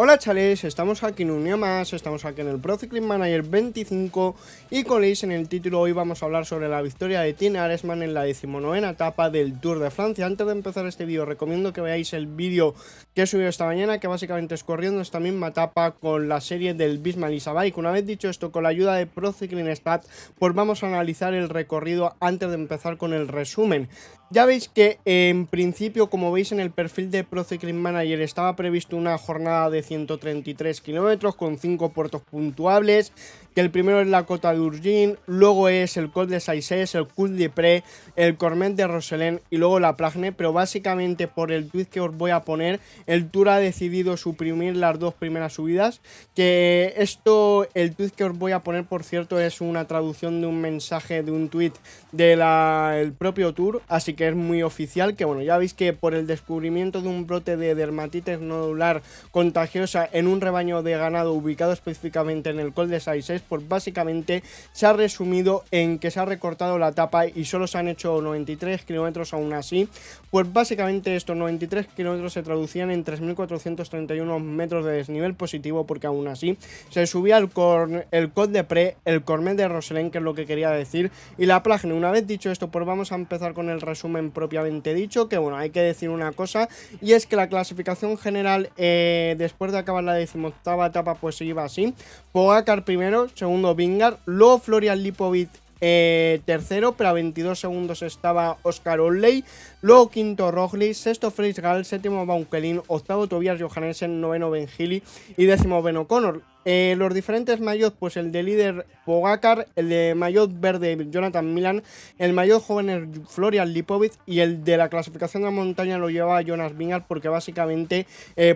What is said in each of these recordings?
Hola chavales, estamos aquí en un día más, estamos aquí en el Pro Cycling Manager 25 y como leéis en el título hoy vamos a hablar sobre la victoria de Tine Aresman en la 19ª etapa del Tour de Francia. Antes de empezar este vídeo recomiendo que veáis el vídeo que he subido esta mañana, que básicamente es corriendo esta misma etapa con la serie del Bismarck Bike. Una vez dicho esto, con la ayuda de Pro Cycling Stat, pues vamos a analizar el recorrido antes de empezar con el resumen. Ya veis que en principio, como veis en el perfil de Pro Cycling Manager, estaba previsto una jornada de 133 kilómetros con 5 puertos puntuables, que el primero es la Cota d'Urgell, luego es el Col de Saïxes, el Col de Pré, el Cormet de Rosellén y luego la Plagne, pero básicamente por el tweet que os voy a poner, el Tour ha decidido suprimir las dos primeras subidas, que esto, el tweet que os voy a poner, por cierto, es una traducción de un mensaje de un tweet del propio Tour, así que es muy oficial, que bueno, ya veis que por el descubrimiento de un brote de dermatitis nodular contagiosa en un rebaño de ganado ubicado específicamente en el Col de Saïxes, pues básicamente se ha resumido en que se ha recortado la etapa y solo se han hecho 93 kilómetros. Aún así, pues básicamente estos 93 kilómetros se traducían en 3.431 metros de desnivel positivo, porque aún así se subía el Col de Pré, el Cormet de Rosellén, que es lo que quería decir, y la Plagne. Una vez dicho esto, pues vamos a empezar con el resumen propiamente dicho, que bueno, hay que decir una cosa, y es que la clasificación general después de acabar la 18ª etapa pues se iba así: Pogačar primero, segundo Vingegaard, luego Florian Lipovic tercero, pero a 22 segundos estaba Oscar Olley, luego quinto Roglic, sexto Fritz Gall, séptimo Baukelin, octavo Tobias Johannesen, noveno Ben Hill y décimo Ben O'Connor. Los diferentes maillots, pues el de líder Pogačar, el de maillot verde Jonathan Milan, el maillot joven Florian Lipovic y el de la clasificación de la montaña lo llevaba Jonas Vingegaard, porque básicamente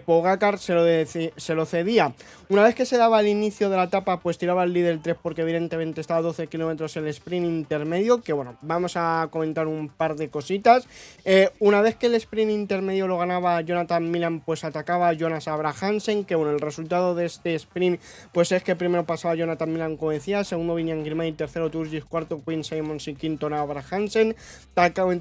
Pogačar se lo cedía. Una vez que se daba el inicio de la etapa, pues tiraba el líder 3, porque evidentemente estaba a 12 kilómetros el sprint intermedio, que bueno, vamos a comentar un par de cositas. Una vez que el sprint intermedio lo ganaba Jonathan Milan, pues atacaba Jonas Abrahamsen, que bueno, el resultado de este sprint pues es que primero pasaba Jonathan Milan, como decía, segundo Vinian Girmay, tercero Turgis, cuarto Quinn Simmons y quinto Abrahamsen.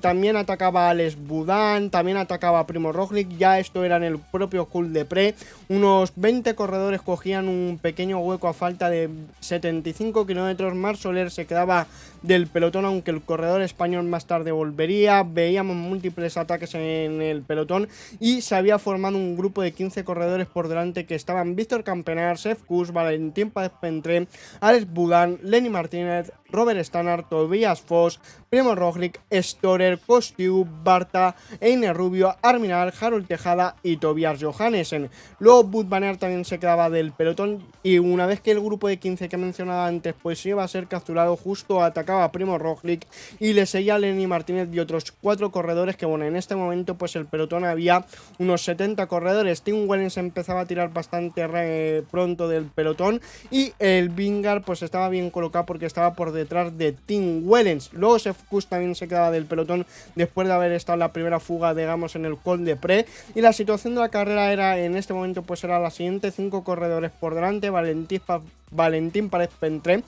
También atacaba Alex Boudan, también atacaba Primo Roglic. Ya esto era en el propio Col de Pré. Unos 20 corredores cogían un pequeño hueco a falta de 75 kilómetros. Marc Soler se quedaba del pelotón, aunque el corredor español más tarde volvería. Veíamos múltiples ataques en el pelotón y se había formado un grupo de 15 corredores por delante, que estaban Víctor Campenaerts, Sepp Kuss, Valentín Paz-Pentré, Alex Boudan, Lenny Martínez, Robert Stannard, Tobias Foss, Primo Roglic, Storer, Kostiu, Barta, Einer Rubio, Arminal, Harold Tejada y Tobias Johannesen. Luego Wout van Aert también se quedaba del pelotón, y una vez que el grupo de 15 que mencionaba antes pues iba a ser capturado, justo atacaba a Primo Roglic y le seguía Lenny Martínez y otros 4 corredores, que bueno, en este momento pues el pelotón había unos 70 corredores. Tim Wellens empezaba a tirar bastante pronto del pelotón y el Vingegaard pues estaba bien colocado porque estaba por detrás de Tim Wellens. Luego Sepp Kuss también se quedaba del pelotón después de haber estado en la primera fuga, digamos, en el Col de Pré, y la situación de la carrera era, en este momento pues era la siguiente: 5 corredores por delante, Valentín Paz-Pentré,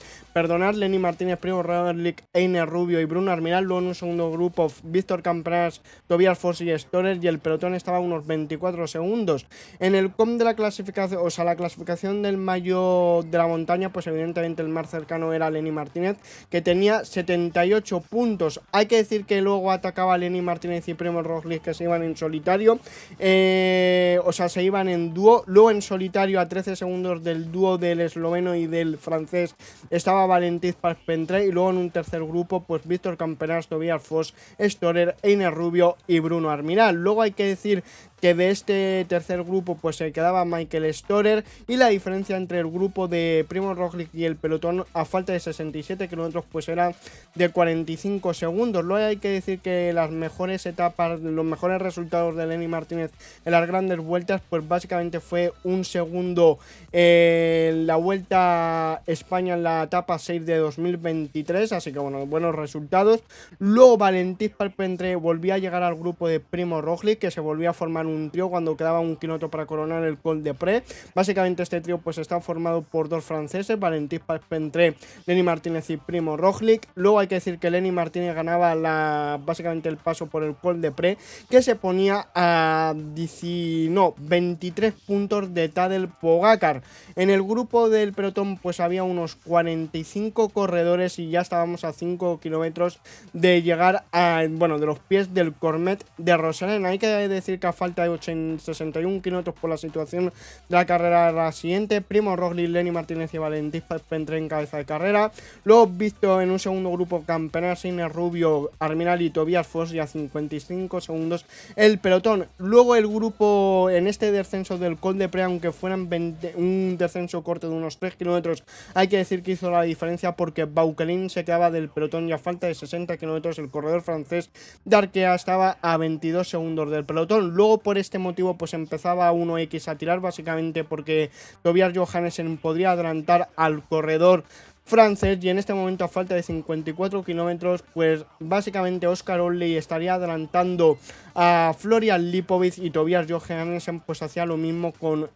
Lenny Martínez, Primo Roglic, Einer Rubio y Bruno Arminal. Luego en un segundo grupo Víctor Campenaerts, Tobias Foss y Storer, y el pelotón estaba a unos 24 segundos. En el COM de la clasificación, o sea, la clasificación del mayo de la montaña, pues evidentemente el más cercano era Lenny Martínez, que tenía 78 puntos. Hay que decir que luego atacaba Lenny Martínez y Primo Roglic, que se iban en solitario, o sea, se iban en dúo. Luego en solitario, a 13 segundos del dúo del esloveno y del francés, estaba Valentín Paz-Pentré, y luego en un tercer grupo pues Víctor Campenaerts, Tobias Foss, Storer, Einer Rubio y Bruno Arminal. Luego hay que decir que de este tercer grupo pues se quedaba Michael Storer, y la diferencia entre el grupo de Primo Roglic y el pelotón, a falta de 67 kilómetros, pues era de 45 segundos. Luego hay que decir que las mejores etapas, los mejores resultados de Lenny Martínez en las grandes vueltas, pues básicamente fue un segundo en la Vuelta a España en la etapa 6 de 2023, así que bueno, buenos resultados. Luego Valentín Paz-Pentré volvía a llegar al grupo de Primo Roglic, que se volvía a formar formaban un trío cuando quedaba 1 kilómetro para coronar el Col de Pré. Básicamente este trío pues está formado por dos franceses, Valentin Parpentrer, Lenny Martínez y Primo Roglic. Luego hay que decir que Lenny Martínez ganaba básicamente el paso por el Col de Pré, que se ponía a 23 puntos de Tadej Pogačar. En el grupo del pelotón pues había unos 45 corredores y ya estábamos a 5 kilómetros de llegar de los pies del Cormet de Rosalén. Hay que decir que a falta de 61 kilómetros por la situación de la carrera la siguiente, Primo Roglic, Lenny Martínez y Valentin Parpentrer en cabeza de carrera. Luego visto en un segundo grupo Campenar, Siner Rubio, Arminal y Tobias Foss, y a 55 segundos el pelotón. Luego el grupo en este descenso del Col de Pré, aunque fueran un descenso corto de unos 3 kilómetros, hay que decir que hizo la diferencia porque Vauquelin se quedaba del pelotón y a falta de 60 kilómetros el corredor francés de Arkea estaba a 22 segundos del pelotón. Luego por este motivo pues empezaba 1X a tirar, básicamente porque Tobias Johannessen podría adelantar al corredor francés, y en este momento a falta de 54 kilómetros pues básicamente Oscar Olley estaría adelantando a Florian Lipovic y Tobias Johannessen pues hacía lo mismo con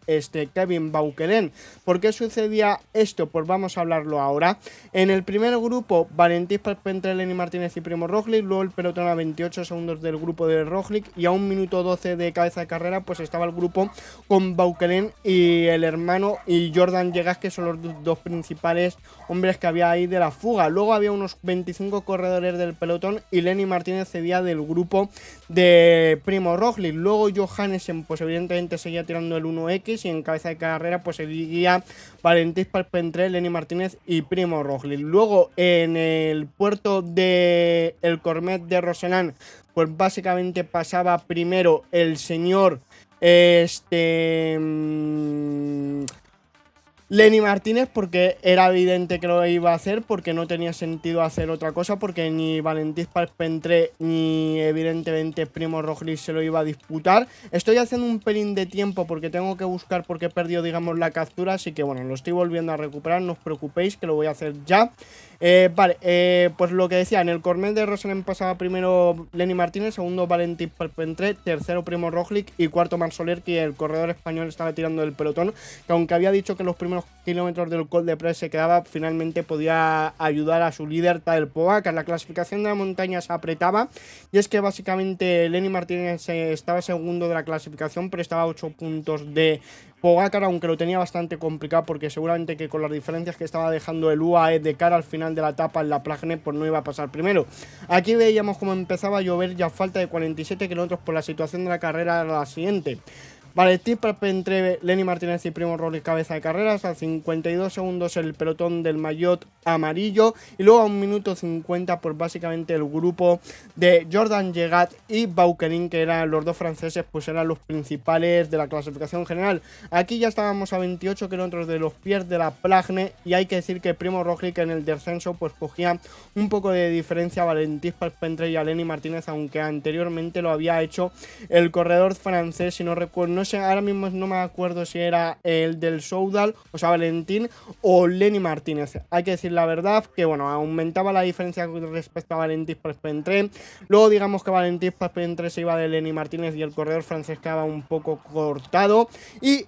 Kevin Vauquelin. ¿Por qué sucedía esto? Pues vamos a hablarlo ahora. En el primer grupo Valentin Parpentrer, Lenny Martínez y Primo Roglic, luego el pelotón a 28 segundos del grupo de Roglic, y a 1 minuto 12 de cabeza de carrera pues estaba el grupo con Vauquelin y el hermano y Jordan Llegas, que son los dos principales hombres que había ahí de la fuga. Luego había unos 25 corredores del pelotón y Lenny Martínez cedía del grupo de Primo Roglic. Luego Johannessen pues evidentemente seguía tirando el 1X, y en cabeza de carrera pues seguía Valentin Parpentrer, Lenny Martínez y Primo Roglic. Luego en el puerto de el Cormet de Roselán pues básicamente pasaba primero el señor Lenny Martínez, porque era evidente que lo iba a hacer, porque no tenía sentido hacer otra cosa, porque ni Valentin Parpentrer ni evidentemente Primo Roglic se lo iba a disputar. Estoy haciendo un pelín de tiempo porque tengo que buscar, porque he perdido digamos la captura, así que bueno, lo estoy volviendo a recuperar, no os preocupéis que lo voy a hacer ya. Pues lo que decía, en el Cormet de Roselén pasaba primero Lenny Martínez, segundo Valentin Parpentrer, tercero Primo Roglic y cuarto Marc Soler, que el corredor español estaba tirando del pelotón, que aunque había dicho que los primeros kilómetros del Col de Pré se quedaba, finalmente podía ayudar a su líder Tadej Pogačar. La clasificación de la montaña se apretaba, y es que básicamente Lenny Martínez estaba segundo de la clasificación, pero estaba a 8 puntos de Pogačar, aunque lo tenía bastante complicado porque seguramente que con las diferencias que estaba dejando el UAE de cara al final de la etapa en la Plagne pues no iba a pasar primero. Aquí veíamos cómo empezaba a llover ya a falta de 47 kilómetros por la situación de la carrera la siguiente. Valentin Parpentrer, Lenny Martínez y Primo Roglic cabeza de carreras, a 52 segundos el pelotón del maillot amarillo, y luego a 1 minuto 50 pues básicamente el grupo de Jordan Llegat y Vauquelin, que eran los dos franceses, pues eran los principales de la clasificación general. Aquí ya estábamos a 28 kilómetros de los pies de la Plagne, y hay que decir que Primo Roglic en el descenso pues cogía un poco de diferencia a Valentin Parpentrer y a Lenny Martínez, aunque anteriormente lo había hecho el corredor francés, si no recuerdo, no sé, ahora mismo no me acuerdo si era el del Soudal, o sea, Valentín, o Lenny Martínez. Hay que decir la verdad que, bueno, aumentaba la diferencia respecto a Valentin Parpentrer. Luego, digamos que Valentin Parpentrer se iba de Lenny Martínez y el corredor francés quedaba un poco cortado. Y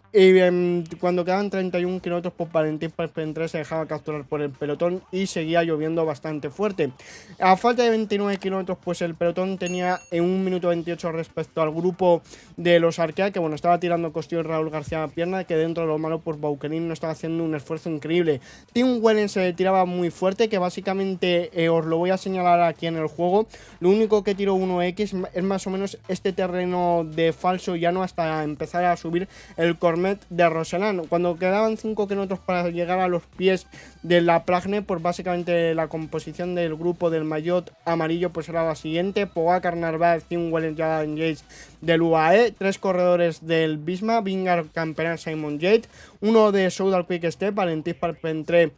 cuando quedaban 31 kilómetros, pues Valentin Parpentrer se dejaba capturar por el pelotón y seguía lloviendo bastante fuerte. A falta de 29 kilómetros, pues el pelotón tenía en 1 minuto 28 respecto al grupo de los Arkea, que bueno, estaba tirando Costillo y Raúl García a pierna, que dentro de lo malo pues Vauquelin no estaba haciendo un esfuerzo increíble. Tim Wellens se tiraba muy fuerte, que básicamente os lo voy a señalar aquí en el juego. Lo único que tiró 1X es más o menos este terreno de falso llano hasta empezar a subir el Cormet de Roselán. Cuando quedaban 5 kilómetros para llegar a los pies de la Plagne, pues básicamente la composición del grupo del maillot amarillo pues era la siguiente: Pogačar, Narváez, Tim Wellens, Jordan Yates del UAE, 3 corredores del Visma, Vingegaard, Campenar, Simon Yates, uno de Soudal Quick Step, Valentin Parpentrer,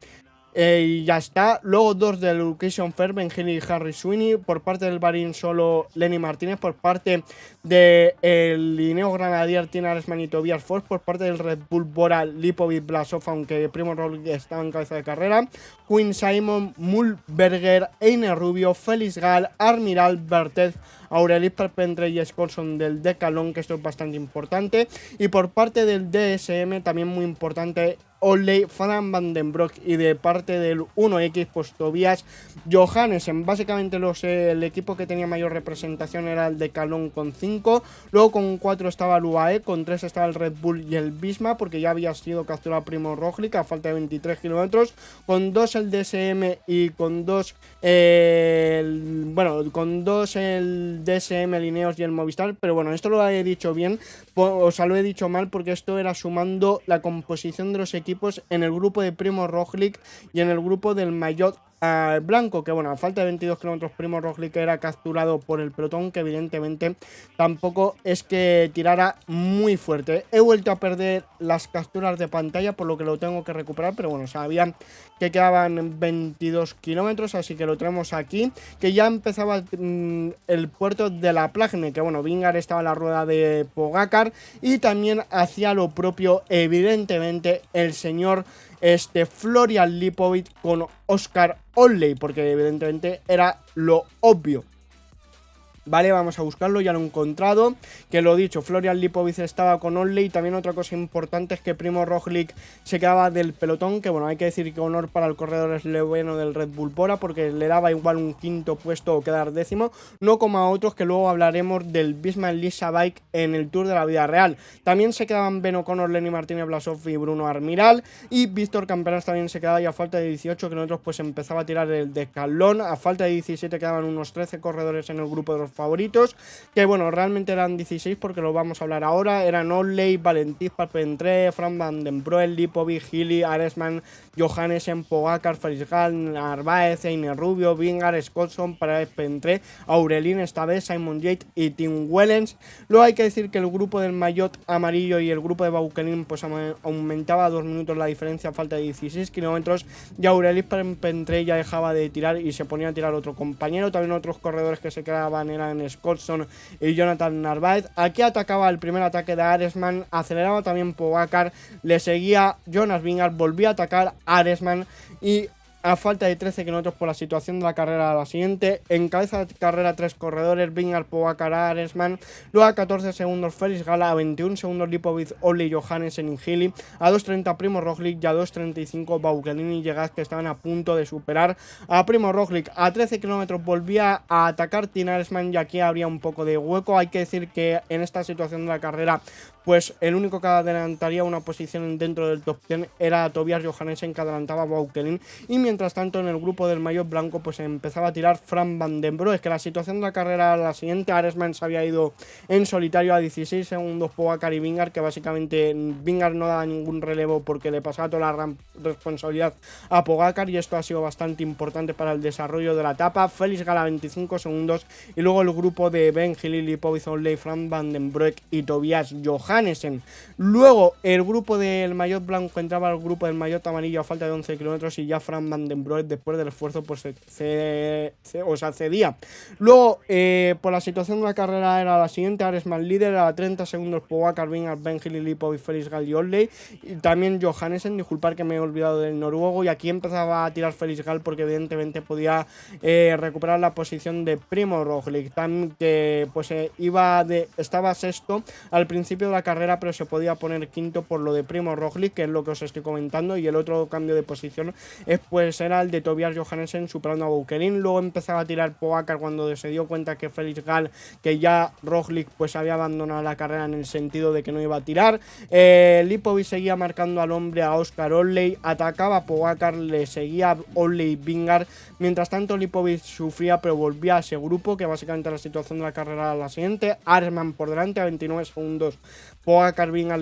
y ya está. Luego dos del Education Fair, Ben Hill y Harry Sweeney. Por parte del Bahrein solo Lenny Martínez. Por parte del Lineo Granadier tiene Aresman y Tobias Foss. Por parte del Red Bull Bora, Lipovic, Blasov, aunque Primo Roglic estaba en cabeza de carrera. Quinn Simon, Mühlberger, Einer Rubio, Felix Gall, Armiral, Berthez, Aurelis Parpendre y Skolson del Decathlon, que esto es bastante importante. Y por parte del DSM, también muy importante, Olley, Fran van den Broek, y de parte del 1X, pues Tobias Johannesen. Básicamente el equipo que tenía mayor representación era el Decathlon con 5, luego con 4 estaba el UAE, con 3 estaba el Red Bull y el Visma, porque ya había sido capturado Primo Roglic a falta de 23 kilómetros, con 2 el DSM y con 2 con 2 el DSM, el Ineos y el Movistar. Pero bueno, esto lo he dicho bien, o sea, lo he dicho mal, porque esto era sumando la composición de los equipos en el grupo de Primo Roglic y en el grupo del Maillot blanco, que bueno, a falta de 22 kilómetros Primo Roglic era capturado por el pelotón, que evidentemente tampoco es que tirara muy fuerte. He vuelto a perder las capturas de pantalla, por lo que lo tengo que recuperar, pero bueno, sabían que quedaban 22 kilómetros, así que lo tenemos aquí, que ya empezaba el puerto de la Plagne, que bueno, Vingegaard estaba en la rueda de Pogacar y también hacía lo propio, evidentemente, el señor Florian Lipovic con Oscar Olley, porque evidentemente era lo obvio. Vale, vamos a buscarlo, ya lo he encontrado. Que lo dicho, Florian Lipovic estaba con Olley. También otra cosa importante es que Primo Roglic se quedaba del pelotón, que bueno, hay que decir que honor para el corredor esloveno del Red Bull Bora, porque le daba igual un quinto puesto o quedar décimo, no como a otros que luego hablaremos del Visma Lisa Bike en el Tour de la Vida Real. También se quedaban Ben O'Connor, Lenny Martínez, Blasov y Bruno Armiral, y Víctor Camperas también se quedaba, y a falta de 18 kilómetros pues empezaba a tirar el Decathlon. A falta de 17 quedaban unos 13 corredores en el grupo de los favoritos, que bueno, realmente eran 16 porque lo vamos a hablar ahora. Eran Olley, Valentin Parpendre, Fran van den Broek, Lipovic, Gili, Aresman, Johannesen, Pogacar, Felix Gall, Narváez, Einer Rubio, Vingegaard, Skolson, Parpendre, Aurelien esta vez, Simon Yates y Tim Wellens. Luego hay que decir que el grupo del Maillot amarillo y el grupo de Bauquelin pues aumentaba 2 minutos la diferencia a falta de 16 kilómetros, y Aurelis Parpendre ya dejaba de tirar y se ponía a tirar otro compañero. También otros corredores que se quedaban eran Skolson y Jonathan Narváez. Aquí atacaba el primer ataque de Aresman, aceleraba también Pogacar, le seguía Jonas Vingegaard, volvía a atacar Aresman, y a falta de 13 kilómetros por la situación de la carrera a la siguiente, en cabeza de carrera 3 corredores, Vingegaard, Pogacar, Aresman, luego a 14 segundos Felix Gall, a 21 segundos Lipovic, Olley, Johannesen y Gili, a 2.30 Primo Roglic y a 2.35 Bauquelin y Llegas, que estaban a punto de superar a Primo Roglic. A 13 kilómetros volvía a atacar Tim Aresman, y aquí habría un poco de hueco. Hay que decir que en esta situación de la carrera pues el único que adelantaría una posición dentro del top 10 era Tobias Johannesen, que adelantaba a Bauquelin, y mientras tanto en el grupo del Maillot blanco pues empezaba a tirar Fran van den Broek. Que la situación de la carrera la siguiente, Aresman se había ido en solitario a 16 segundos Pogacar y Vingegaard, que básicamente Vingegaard no daba ningún relevo porque le pasaba toda la responsabilidad a Pogacar, y esto ha sido bastante importante para el desarrollo de la etapa. Felix Gall a 25 segundos, y luego el grupo de Ben Hill, Lipovic, Olley, Fran van den Broek y Tobias Johannesen. Luego el grupo del Maillot blanco entraba al grupo del Maillot amarillo a falta de 11 kilómetros, y ya Fran van den Broek, después del esfuerzo, pues cedía. Luego por la situación de la carrera era la siguiente: Aresman líder a 30 segundos, Pogacar, Vingegaard, Ben Hill, Lipovic, Felix Gall y Olley, y también Johannesen. Disculpar que me he olvidado del noruego, y aquí empezaba a tirar Felix Gall porque evidentemente podía recuperar la posición de Primo Roglic, que pues estaba sexto al principio de la carrera, pero se podía poner quinto por lo de Primo Roglic, que es lo que os estoy comentando. Y el otro cambio de posición era el de Tobias Johannesen superando a Bauquelin. Luego empezaba a tirar Pogacar cuando se dio cuenta que Felix Gall, que ya Roglic pues había abandonado la carrera, en el sentido de que no iba a tirar. Lipovic seguía marcando al hombre, a Oscar Olley, atacaba a Pogacar, le seguía Olley y Vingegaard. Mientras tanto Lipovic sufría, pero volvía a ese grupo, que básicamente la situación de la carrera era la siguiente: Aresman por delante a 29 segundos Pogacar, Vingegaard,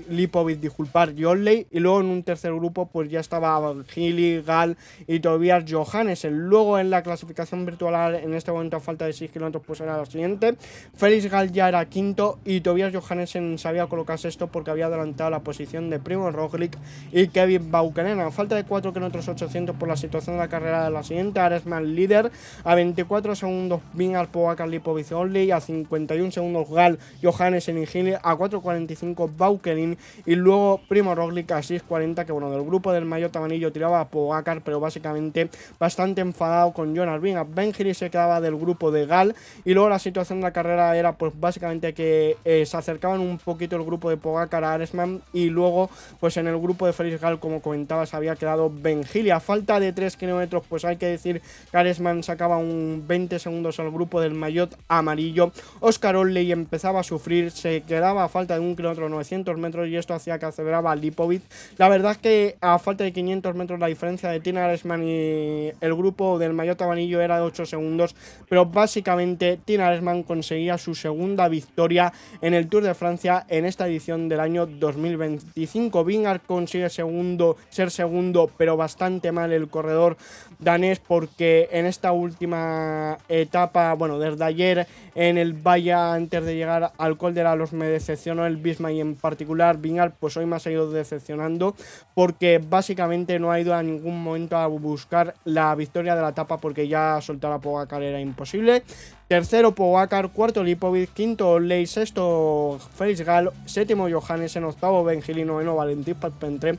Lipovic, disculpar, y Olley, y luego en un tercer grupo pues ya estaba Van Gili, Gal y Tobias Johannessen. Luego en la clasificación virtual en este momento a falta de 6 kilómetros pues era la siguiente: Felix Gal ya era quinto y Tobias Johannessen sabía colocar sexto porque había adelantado la posición de Primo Roglic y Kevin Baukenen. A falta de 4 kilómetros 800 por la situación de la carrera de la siguiente: Arensman líder, a 24 segundos Vingegaard, Pogacar, Lipovic, Olley, a 51 segundos Gal, Johannessen y Gili, a 4.45 Baukelin y luego Primo Roglic a 6.40, que bueno, del grupo del maillot amarillo tiraba a Pogacar, pero básicamente bastante enfadado con Jonas Vingegaard. Ben Gili se quedaba del grupo de Gal y luego la situación de la carrera era pues básicamente que se acercaban un poquito el grupo de Pogacar a Arensman y luego pues en el grupo de Felix Gal, como comentaba, se había quedado Ben Gili. A falta de 3 kilómetros pues hay que decir que Arensman sacaba un 20 segundos al grupo del maillot amarillo. Oscar Olley empezaba a sufrir, se quedaba a falta de 1 kilómetro 900 metros y esto hacía que aceleraba a Lipovic. La verdad es que a falta de 500 metros la diferencia de Tina Arensman y el grupo del maillot amarillo era de 8 segundos, pero básicamente Tina Arensman conseguía su segunda victoria en el Tour de Francia en esta edición del año 2025. Vingegaard consigue ser segundo, pero bastante mal el corredor danés, porque en esta última etapa, bueno, desde ayer en el valle antes de llegar al Col de la Los me decepcionó el Bisma y en particular Vingegaard pues hoy me ha seguido decepcionando porque básicamente no ha ido a ningún momento a buscar la victoria de la etapa porque ya soltar a Pogacar era imposible. Tercero Pogacar, cuarto Lipovic, quinto Olley, sexto Felix Gal, séptimo Johannessen, octavo Ben Gili, noveno Valentin Parpentre,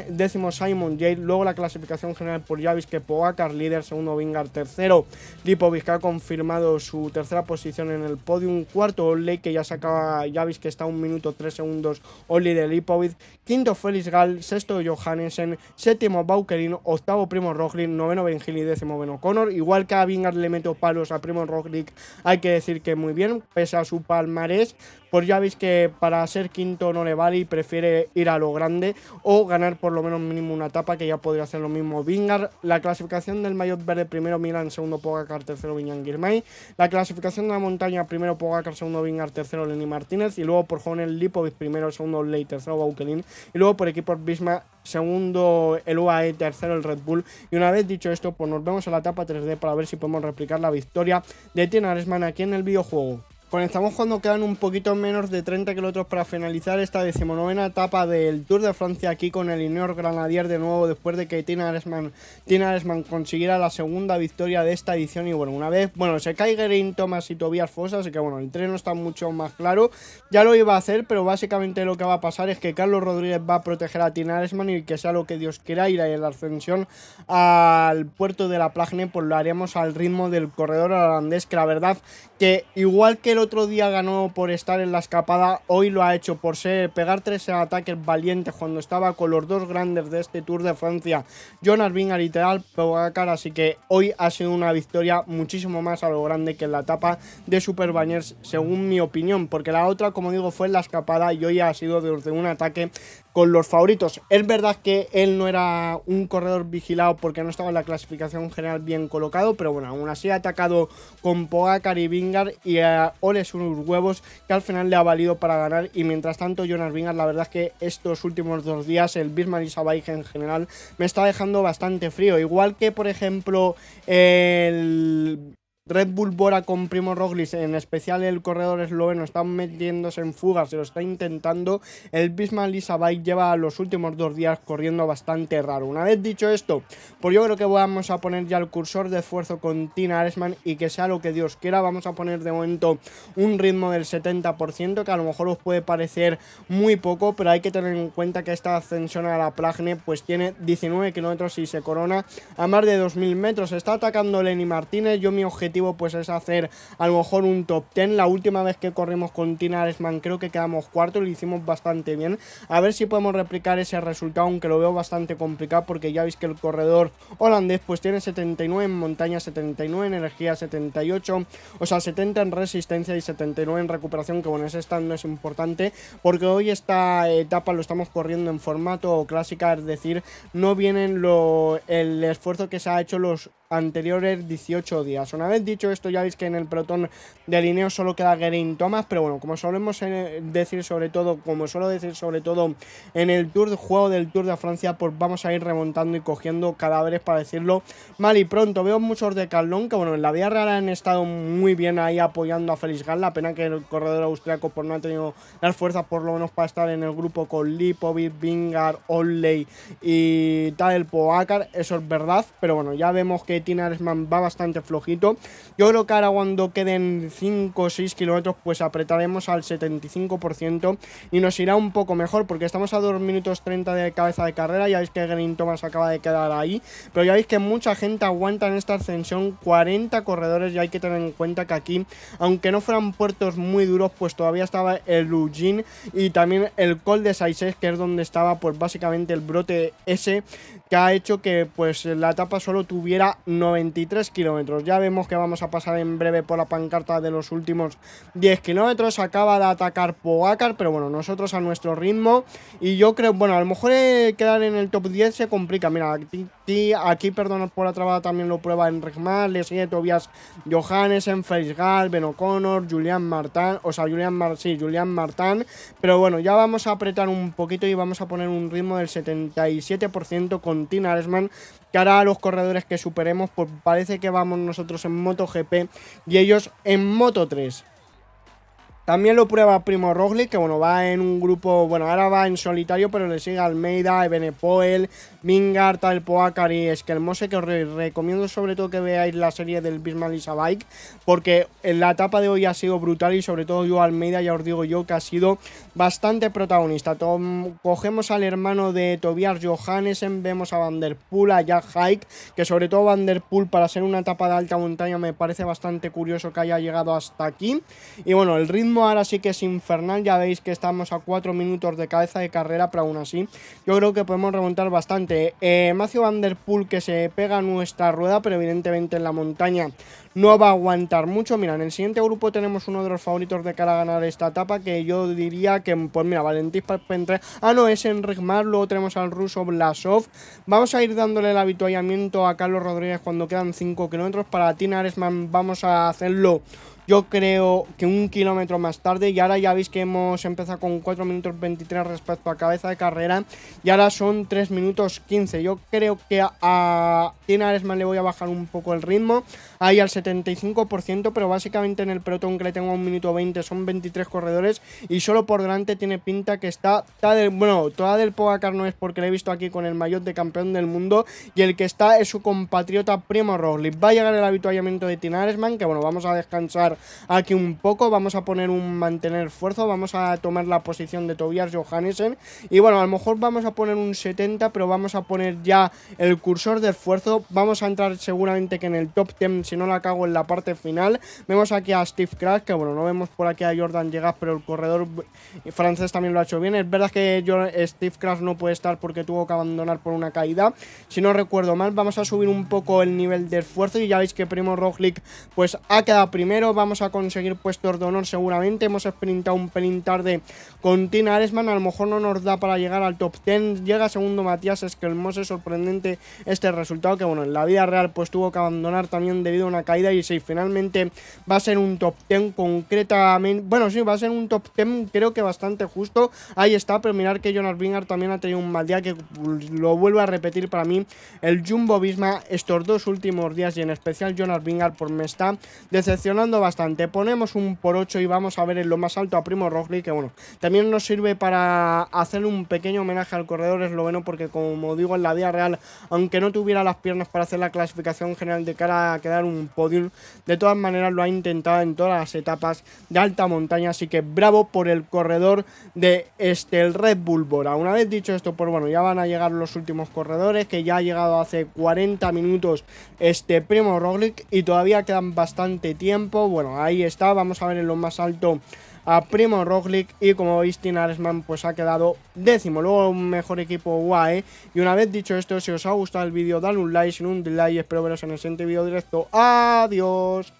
décimo Simon Yates. Luego la clasificación general por Yavis, que Pogacar líder, segundo Vingegaard, tercero Lipovic, que ha confirmado su tercera posición en el podium, cuarto Olley, que ya sacaba Yavis, que está a 1 minuto 3 segundos Olley de Lipovic, quinto Felix Gal, sexto Johannessen, séptimo Baukelin, octavo Primo Roglic, noveno Ben Gili, décimo Ben O'Connor. Igual que a Vingegaard le meto palos, a Primo Roglic hay que decir que muy bien, pese a su palmarés, pues ya veis que para ser quinto no le vale y prefiere ir a lo grande o ganar por lo menos mínimo una etapa, que ya podría hacer lo mismo Vingegaard. La clasificación del maillot verde: primero Milan, segundo Pogacar, tercero Viñan Girmay. La clasificación de la montaña: primero Pogacar, segundo Vingegaard, tercero Lenny Martínez, y luego por jóvenes Lipovic primero, segundo Olley, tercero Baukelin, y luego por equipos Bisma segundo el UAE, tercero el Red Bull. Y una vez dicho esto, pues nos vemos en la etapa 3D para ver si podemos replicar la victoria de Tina Arensman aquí en el videojuego. Conectamos cuando quedan un poquito menos de 30 kilómetros para finalizar esta 19ª etapa del Tour de Francia, aquí con el Ineos Grenadier de nuevo, después de que Tina Arensman consiguiera la segunda victoria de esta edición. Y bueno, una vez, se cae Geraint Thomas y Tobias Foss, así que bueno, el tren no está mucho más claro. Ya lo iba a hacer, pero básicamente lo que va a pasar es que Carlos Rodríguez va a proteger a Tina Arensman y que sea lo que Dios quiera, ir en la ascensión al puerto de la Plagne, pues lo haremos al ritmo del corredor holandés, que la verdad que igual que el otro día ganó por estar en la escapada, hoy lo ha hecho por pegar 3 ataques valientes cuando estaba con los dos grandes de este Tour de Francia, Jonas Vingegaard y Tadej Pogacar. Así que hoy ha sido una victoria muchísimo más a lo grande que en la etapa de Superbanyes, según mi opinión, porque la otra, como digo, fue en la escapada y hoy ha sido desde un ataque con los favoritos. Es verdad que él no era un corredor vigilado porque no estaba en la clasificación general bien colocado, pero bueno, aún así ha atacado con Pogacar y Vingegaard y ole sus huevos, que al final le ha valido para ganar. Y mientras tanto Jonas Vingegaard, la verdad es que estos últimos 2 días el Bismarck en general me está dejando bastante frío, igual que por ejemplo el Red Bull Bora con Primo Roglic, en especial el corredor esloveno, está metiéndose en fugas, se lo está intentando. El Bismarck lleva los últimos 2 días corriendo bastante raro. Una vez dicho esto, pues yo creo que vamos a poner ya el cursor de esfuerzo con Tina Arensman y que sea lo que Dios quiera. Vamos a poner de momento un ritmo del 70%, que a lo mejor os puede parecer muy poco, pero hay que tener en cuenta que esta ascensión a la Plagne pues tiene 19 kilómetros y se corona a más de 2000 metros. Está atacando Lenny Martínez. Yo mi objetivo pues es hacer a lo mejor un top 10. La última vez que corrimos con Tina Arensman creo que quedamos cuarto y lo hicimos bastante bien. A ver si podemos replicar ese resultado, aunque lo veo bastante complicado porque ya veis que el corredor holandés pues tiene 79 en montaña, 79 en energía, 78, o sea 70 en resistencia y 79 en recuperación, que bueno, ese stand no es importante porque hoy esta etapa lo estamos corriendo en formato clásica, es decir, no vienen el esfuerzo que se ha hecho los anteriores 18 días. Una vez dicho esto, ya veis que en el pelotón de Ineos solo queda Geraint Thomas, pero bueno, como solemos decir sobre todo, como suelo decir sobre todo en el juego del Tour de Francia, pues vamos a ir remontando y cogiendo cadáveres, para decirlo mal y pronto. Veo muchos de Decathlon que bueno, en la vida real han estado muy bien ahí apoyando a Félix Gall. La pena que el corredor austriaco pues no ha tenido las fuerzas por lo menos para estar en el grupo con Lipovic, Vingegaard, Olley y Tadej Pogačar, eso es verdad, pero bueno, ya vemos que Tina Aresman va bastante flojito. Yo creo que ahora cuando queden 5 o 6 kilómetros pues apretaremos al 75% y nos irá un poco mejor, porque estamos a 2 minutos 30 de cabeza de carrera. Ya veis que Geraint Thomas acaba de quedar ahí, pero ya veis que mucha gente aguanta en esta ascensión, 40 corredores, y hay que tener en cuenta que aquí, aunque no fueran puertos muy duros, pues todavía estaba el Lugin y también el Col de Saizes, que es donde estaba pues básicamente el brote ese que ha hecho que pues la etapa solo tuviera 93 kilómetros. Ya vemos que vamos a pasar en breve por la pancarta de los últimos 10 kilómetros. Acaba de atacar Pogačar, pero bueno, nosotros a nuestro ritmo, y yo creo, bueno, a lo mejor quedar en el top 10 se complica. Mira, aquí perdón por la trabada, también lo prueba Enric Mas, le sigue Tobias Johannesen, Félix Gall, Ben O'Connor, Julian Martin, Julian Martin, pero bueno, ya vamos a apretar un poquito y vamos a poner un ritmo del 77% con Tina Aresman, que ahora a los corredores que superemos, pues parece que vamos nosotros en MotoGP y ellos en Moto3. También lo prueba Primo Roglic, que bueno, va en un grupo, bueno, ahora va en solitario, pero le sigue Almeida, Evenepoel, Vingegaard, Tadej Pogačar y Skelmose, que os recomiendo sobre todo que veáis la serie del Bismarck Lisa Bike, porque la etapa de hoy ha sido brutal, y sobre todo yo Almeida, ya os digo yo que ha sido bastante protagonista. Cogemos al hermano de Tobias Johannesen, vemos a Van der Poel, a Jack Haig, que sobre todo Van der Poel, para ser una etapa de alta montaña, me parece bastante curioso que haya llegado hasta aquí. Y bueno, el ritmo ahora sí que es infernal, ya veis que estamos a 4 minutos de cabeza de carrera, pero aún así yo creo que podemos remontar bastante. Matthew Van der Poel, que se pega a nuestra rueda, pero evidentemente en la montaña no va a aguantar mucho. Mira, en el siguiente grupo tenemos uno de los favoritos de cara a ganar esta etapa, que yo diría que, pues mira, Valentín Parpenter, no, es Enric Mas. Luego tenemos al ruso Blasov. Vamos a ir dándole el avituallamiento a Carlos Rodríguez cuando quedan 5 kilómetros. Para Tina Aresman vamos a hacerlo, yo creo que 1 kilómetro más tarde, y ahora ya veis que hemos empezado con 4 minutos 23 respecto a cabeza de carrera, y ahora son 3 minutos 15. Yo creo que a Tina Aresman le voy a bajar un poco el ritmo, ahí al 75%, pero básicamente en el pelotón, que le tengo a 1 minuto 20, son 23 corredores, y solo por delante tiene pinta que está Tadej Pogačar no es, porque le he visto aquí con el maillot de campeón del mundo, y el que está es su compatriota Primo Roglic. Va a llegar el avituallamiento de Tina Aresman, que bueno, vamos a descansar aquí un poco, vamos a poner un mantener esfuerzo, vamos a tomar la posición de Tobias Johannesen, y bueno, a lo mejor vamos a poner un 70, pero vamos a poner ya el cursor de esfuerzo. Vamos a entrar seguramente que en el top 10, si no la cago en la parte final. Vemos aquí a Steve Crash, que bueno, no vemos por aquí a Jordan Llegas, pero el corredor francés también lo ha hecho bien. Es verdad que Steve Crash no puede estar porque tuvo que abandonar por una caída, si no recuerdo mal. Vamos a subir un poco el nivel de esfuerzo, y ya veis que Primo Roglic pues ha quedado primero. Vamos a conseguir puestos de honor seguramente. Hemos sprintado un pelín tarde con Tina Aresman, a lo mejor no nos da para llegar al top 10. Llega segundo Matías Skelmose, sorprendente este resultado, que bueno, en la vida real pues tuvo que abandonar también debido a una caída, y si finalmente va a ser un top 10 concretamente, bueno, sí, va a ser un top 10 creo que bastante justo, ahí está. Pero mirar que Jonas Vingegaard también ha tenido un mal día, que lo vuelvo a repetir, para mí el Jumbo Visma estos 2 últimos días, y en especial Jonas Vingegaard, pues me está decepcionando bastante. Ponemos un por 8 y vamos a ver en lo más alto a Primo Roglic, que bueno, también nos sirve para hacer un pequeño homenaje al corredor esloveno, porque como digo, en la vida real, aunque no tuviera las piernas para hacer la clasificación general de cara a quedar un podium, de todas maneras lo ha intentado en todas las etapas de alta montaña, así que bravo por el corredor de el Red Bull Bora. Una vez dicho esto, pues bueno, ya van a llegar los últimos corredores, que ya ha llegado hace 40 minutos Primo Roglic, y todavía quedan bastante tiempo. Bueno, ahí está, vamos a ver en lo más alto a Primo Roglic, y como veis Tina Aresman pues ha quedado décimo. Luego un mejor equipo UAE. Y una vez dicho esto, si os ha gustado el vídeo, dale un like, sin un dislike, y espero veros en el siguiente vídeo directo. Adiós.